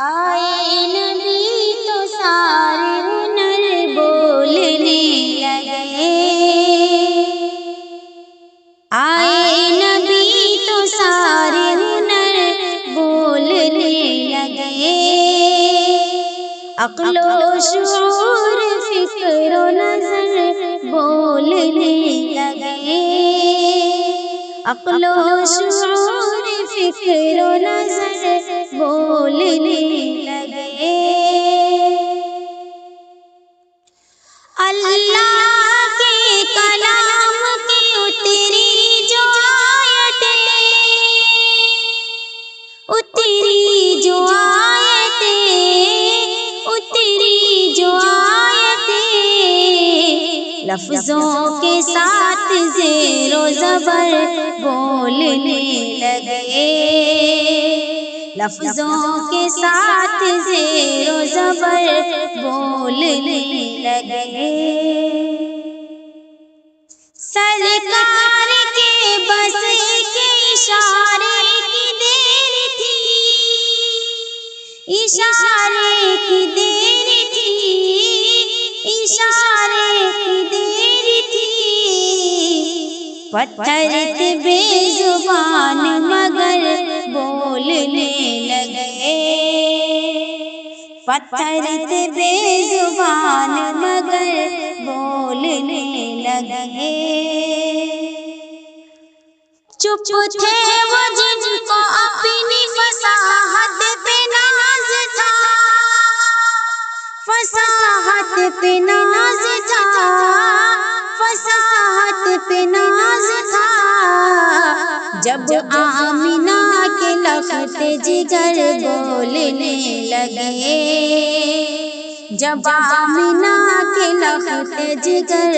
آئے نبی تو سارے ہنر بولنے لگے، آئے نبی تو سارے ہنر بولنے لگے، عقل و شعور فکر و نظر بولنے لگے، عقل و شعور فکر و نظر بولنے لگے۔ اللہ کے کلام کی اتری جو آیتیں، اتری جو آیتیں، اتری جو آیتیں، لفظوں کے ساتھ زیر و زبر بولنے لگے، لفظوں کے ساتھ زیر و زبر بولنے لگے۔ سرکار کے بس کے اشارے کی دیر تھی، اشارے کی دیر تھی، اشارے کی دیر تھی، پتھر تھے بے زبان مگر بولنے لگے، پتھر تھے بے زبان مگر بولنے لگے۔ چپ تھے وہ جن کو اپنی فصاحت پہ ناز تھا، فصاحت پہ ناز تھا، فصاحت پہ ناز تھا، جب آمنہ کے لخت جگر بولنے لگے، جب آمنہ کے لخت جگر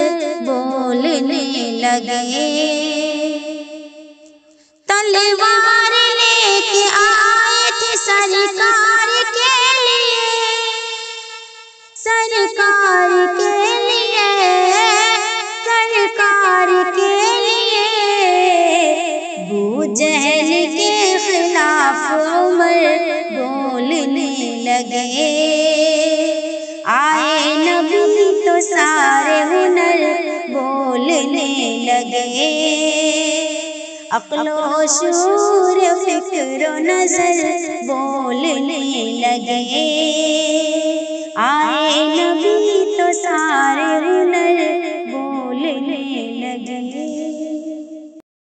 بولنے لگے۔ تلوار لے کے آئے تھے سرکار کے لیے، سرکار کے لیے، سرکار کے لیے، ابو جہل کے خلاف عمر بولنے لگے، آئے نبی تو سارے ہنر بولنے لگے، عقل و شعور فکر و نظر بولنے لگے، آئے نبی تو سارے ہنر